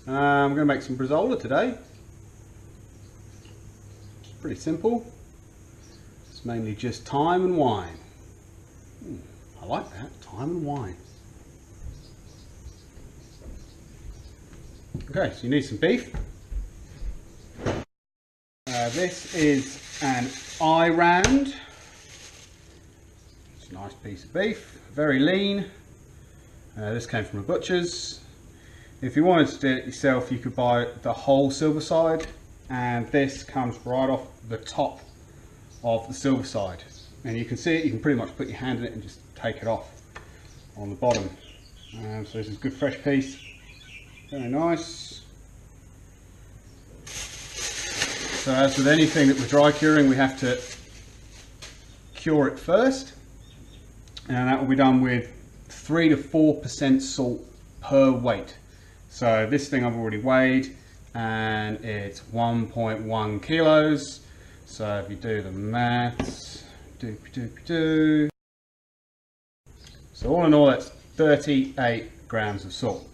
I'm going to make some bresaola today. Pretty simple. It's mainly just thyme and wine. I like that, thyme and wine. Okay, so you need some beef. This is an eye round. It's a nice piece of beef, very lean. This came from a butcher's. If you wanted to do it yourself, you could buy the whole silver side, and this comes right off the top of the silver side. And you can see it, you can pretty much put your hand in it and just take it off on the bottom. So this is a good fresh piece, very nice. So as with anything that we're dry curing, we have to cure it first, and that will be done with 3 to 4% salt per weight. So this thing I've already weighed and it's 1.1 kilos. So if you do the maths, so all in all that's 38 grams of salt.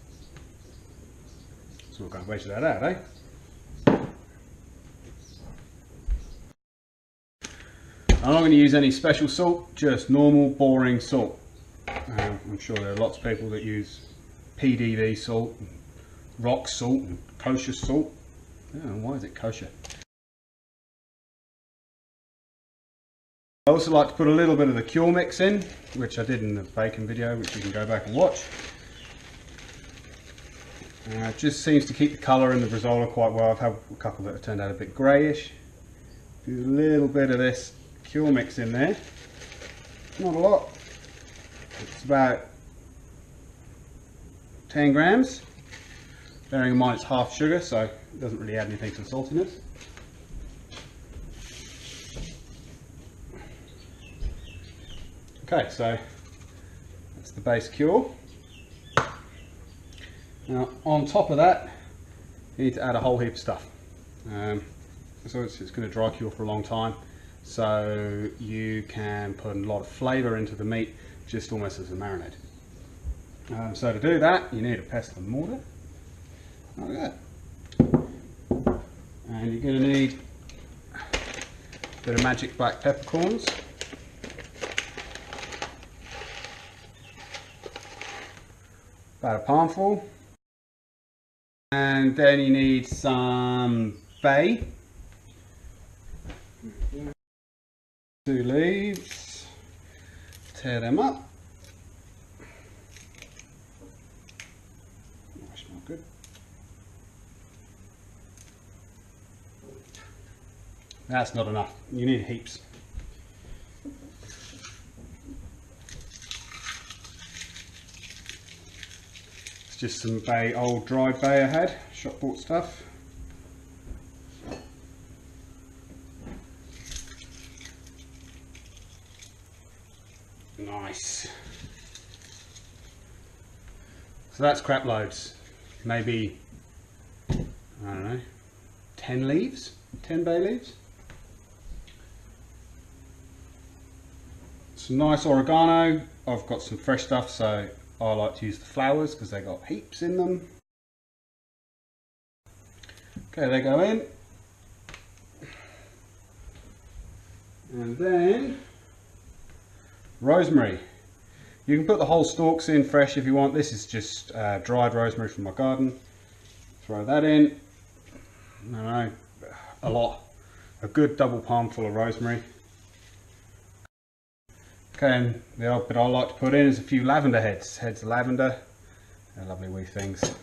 So we're going to measure that out, eh? I'm not going to use any special salt, just normal boring salt. I'm sure there are lots of people that use PDV salt, and rock salt and kosher salt. Why is it kosher? I also like to put a little bit of the cure mix in, which I did in the bacon video, which you can go back and watch. It just seems to keep the colour in the bresaola quite well. I've had a couple that have turned out a bit greyish. Do a little bit of this cure mix in there. Not a lot. It's about 10 grams. Bearing in mind it's half sugar, so it doesn't really add anything to the saltiness. Okay, so that's the base cure. Now on top of that, you need to add a whole heap of stuff. So it's going to dry cure for a long time, so you can put a lot of flavour into the meat, just almost as a marinade. So to do that, you need a pestle and mortar, like that. And you're going to need a bit of magic black peppercorns. About a palmful. And then you need some bay. 2 leaves. Tear them up. That smells good. That's not enough. You need heaps. It's just some bay, old dried bay I had, shop bought stuff. Nice. So that's crap loads. Maybe, I don't know, 10 leaves? 10 bay leaves? Some nice oregano. I've got some fresh stuff, so I like to use the flowers because they got heaps in them. Okay, they go in. And then rosemary. You can put the whole stalks in fresh if you want. This is just dried rosemary from my garden. Throw that in. I don't know, a lot. A good double palmful of rosemary. Okay, and the other bit I like to put in is a few lavender heads. Heads of lavender. They're lovely wee things.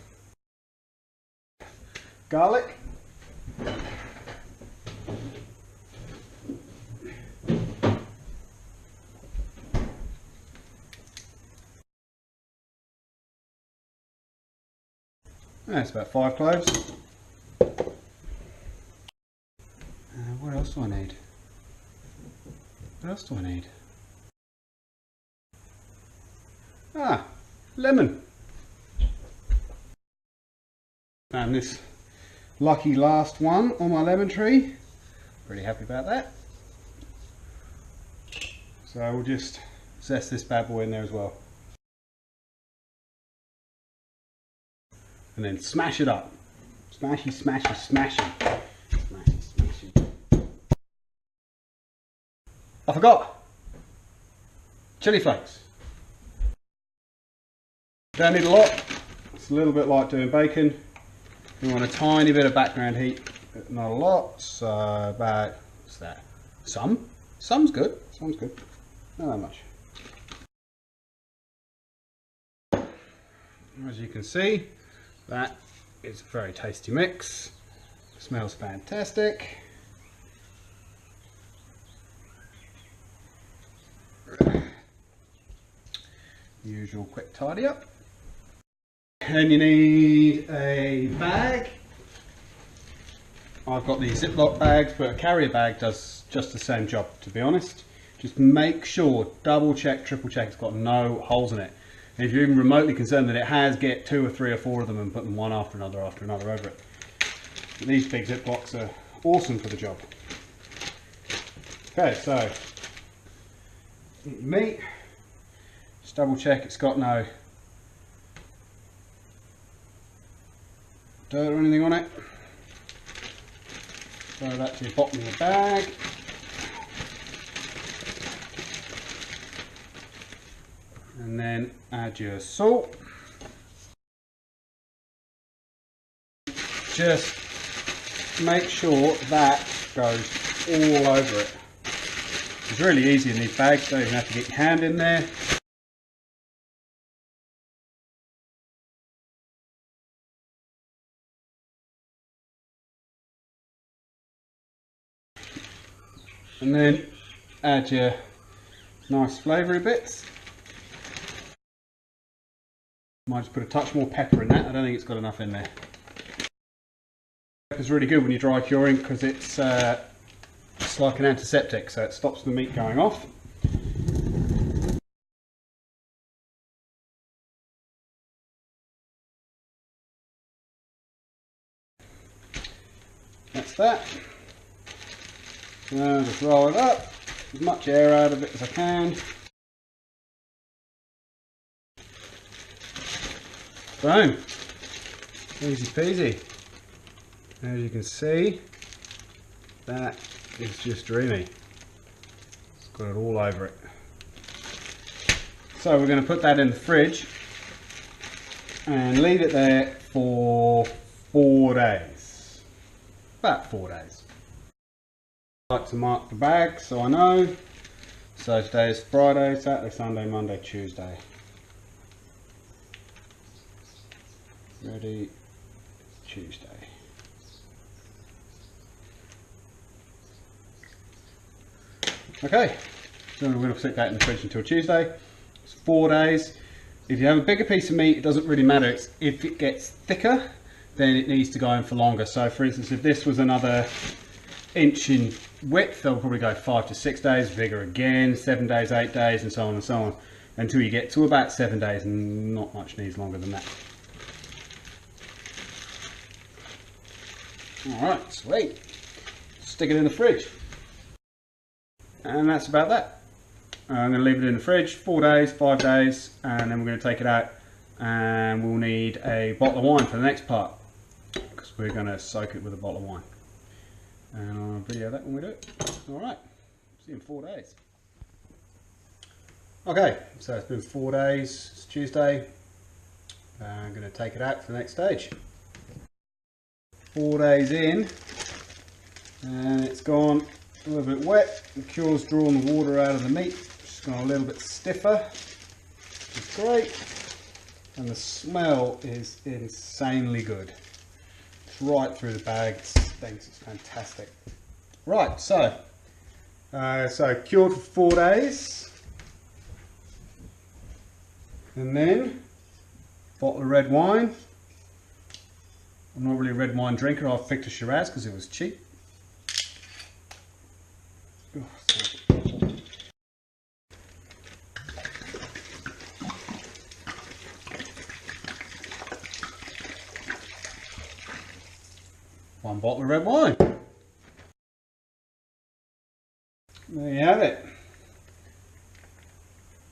Garlic. That's about 5 cloves. What else do I need? What else do I need? Lemon. And this lucky last one on my lemon tree. Pretty happy about that. So we'll just zest this bad boy in there as well. And then smash it up. Smashy, smashy, smashy. Smashy, smashy. I forgot. Chili flakes. Don't need a lot. It's a little bit like doing bacon. You want a tiny bit of background heat, but not a lot. So about, what's that? Some's good. Some's good. Not that much. As you can see, that is a very tasty mix. Smells fantastic. Usual quick tidy up. And you need a bag. I've got these Ziploc bags, but a carrier bag does just the same job, to be honest. Just make sure, double check, triple check, it's got no holes in it. And if you're even remotely concerned that it has, get 2 or 3 or 4 of them and put them one after another over it. But these big Ziplocs are awesome for the job. Okay, so get your meat. Just double check it's got no dirt or anything on it. Throw that to the bottom of the bag. And then add your salt. Just make sure that goes all over it. It's really easy in these bags, so you don't have to get your hand in there. And then add your nice flavoury bits. Might just put a touch more pepper in that. I don't think it's got enough in there. Pepper's really good when you're dry curing because it's like an antiseptic, so it stops the meat going off. That's that. Now just roll it up, as much air out of it as I can. Boom. Easy peasy. As you can see, that is just dreamy. It's got it all over it. So we're going to put that in the fridge and leave it there for 4 days. About 4 days. I like to mark the bag so I know. So today is Friday, Saturday, Sunday, Monday, Tuesday. Ready, Tuesday. Okay, so we're going to stick that in the fridge until Tuesday. It's 4 days. If you have a bigger piece of meat, it doesn't really matter. If it gets thicker, then it needs to go in for longer. So for instance, if this was another inch in width, they'll probably go 5 to 6 days, bigger again, 7 days, 8 days, and so on and so on, until you get to about 7 days, and not much needs longer than that. Alright, sweet. Stick it in the fridge. And that's about that. I'm going to leave it in the fridge 4 days, 5 days, and then we're going to take it out and we'll need a bottle of wine for the next part because we're going to soak it with a bottle of wine. And I'll video that when we do it. Alright, see you in 4 days. Okay, so it's been 4 days, it's Tuesday. I'm going to take it out for the next stage. 4 days in, and it's gone a little bit wet. The cure's drawn the water out of the meat. It's gone a little bit stiffer. It's great, and the smell is insanely good. It's right through the bag. It stinks. It's fantastic. Right, so cured for 4 days, and then bottle of red wine. I'm not really a red wine drinker. I've picked a Shiraz because it was cheap. One bottle of red wine. There you have it.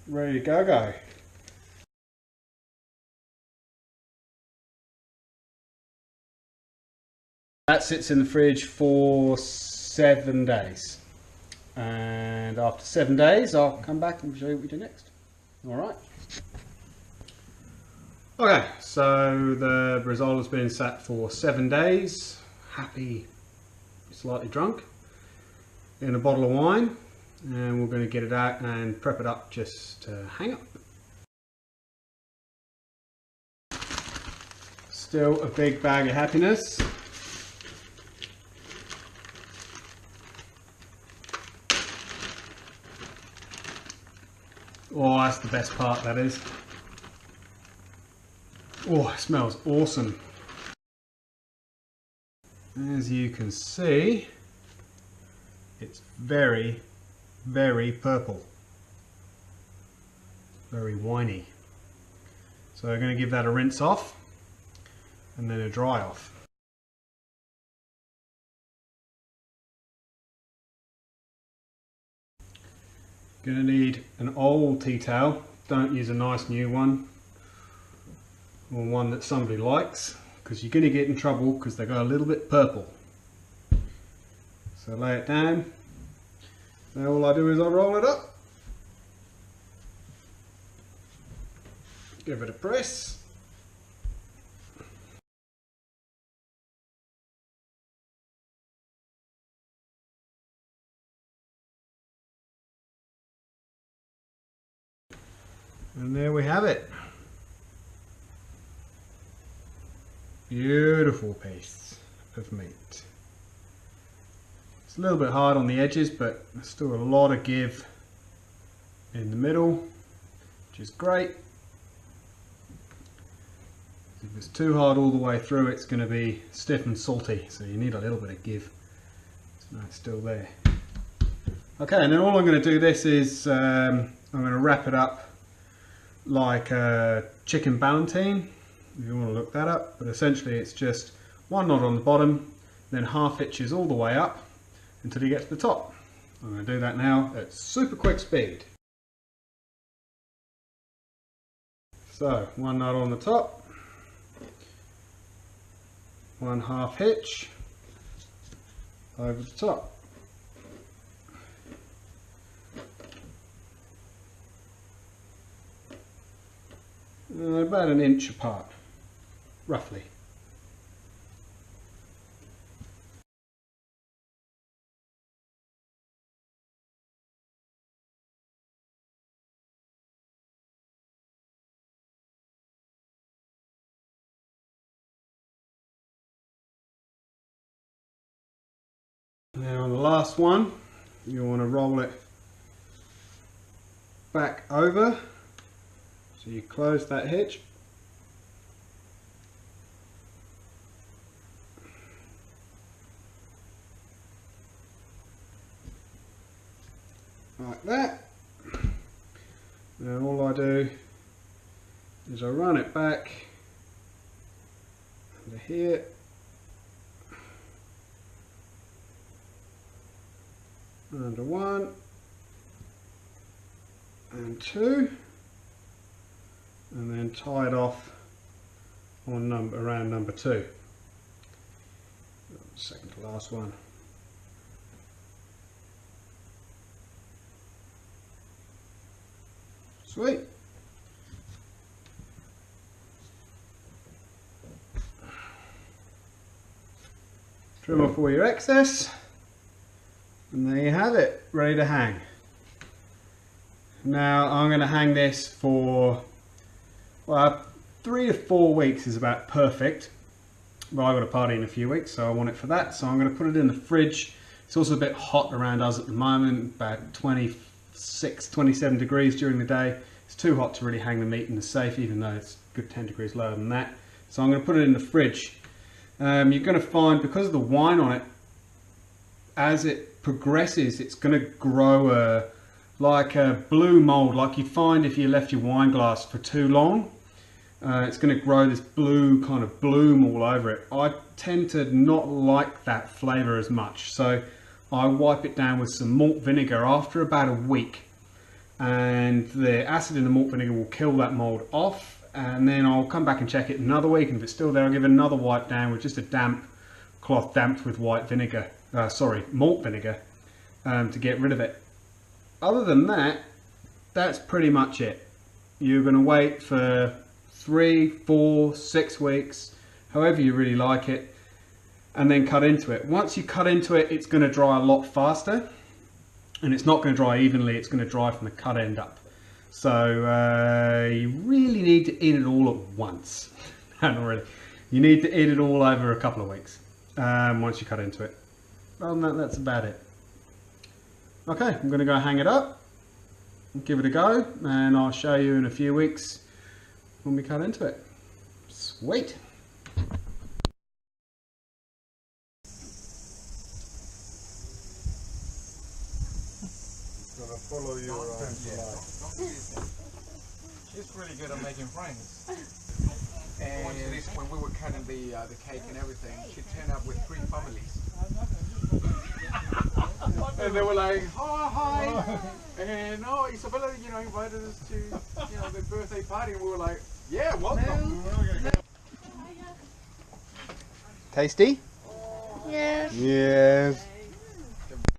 Ready to go. That sits in the fridge for 7 days. And after 7 days, I'll come back and show you what we do next. All right. Okay, so the bresaola's been sat for 7 days. Happy, slightly drunk, in a bottle of wine, and we're going to get it out and prep it up just to hang up. Still a big bag of happiness. Oh, that's the best part, that is. Oh, it smells awesome. As you can see, it's very, very purple. Very winey. So we're going to give that a rinse off and then a dry off. Going to need an old tea towel. Don't use a nice new one or one that somebody likes, because you're going to get in trouble because they go a little bit purple. So lay it down. Now all I do is I roll it up, give it a press, and there we have it. Beautiful piece of meat. It's a little bit hard on the edges, but there's still a lot of give in the middle, which is great. If it's too hard all the way through, it's going to be stiff and salty, so you need a little bit of give. So now it's still there. Okay, and then all I'm going to do this is I'm going to wrap it up like a chicken ballantine, if you want to look that up, but essentially it's just one knot on the bottom, then half hitches all the way up until you get to the top. I'm going to do that now at super quick speed. So one knot on the top, one half hitch over the top. About an inch apart, roughly. Now on the last one, you want to roll it back over. So you close that hitch, like that. Now all I do is I run it back under here, under 1 and 2. And then tie it off on around number 2. Second to last one. Sweet. Trim off all your excess, and there you have it, ready to hang. Now I'm going to hang this for, well, 3 to 4 weeks is about perfect. Well, I've got a party in a few weeks, so I want it for that. So I'm going to put it in the fridge. It's also a bit hot around us at the moment, about 26, 27 degrees during the day. It's too hot to really hang the meat in the safe, even though it's a good 10 degrees lower than that. So I'm going to put it in the fridge. You're going to find, because of the wine on it, as it progresses, it's going to grow like a blue mold, like you'd find if you left your wine glass for too long. It's going to grow this blue kind of bloom all over it. I tend to not like that flavour as much, so I wipe it down with some malt vinegar after about a week, and the acid in the malt vinegar will kill that mould off, and then I'll come back and check it another week, and if it's still there I'll give it another wipe down with just a damp cloth damped with white vinegar, malt vinegar, to get rid of it. Other than that, that's pretty much it. You're going to wait for 3, 4, 6 weeks, however you really like it, and then cut into it. Once you cut into it, it's going to dry a lot faster, and it's not going to dry evenly, it's going to dry from the cut end up. So you really need to eat it all at once. Not really. You need to eat it all over a couple of weeks once you cut into it. Well, no, that's about it. Okay, I'm going to go hang it up, give it a go, and I'll show you in a few weeks when we cut into it. Sweet. Gonna follow your She's really good at making friends. And when we were cutting the cake and everything, she turned up with 3 families. And they were like, oh, hi. And Isabella, invited us to, the birthday party. And we were like, yeah, welcome. Tasty? Yes. Yes.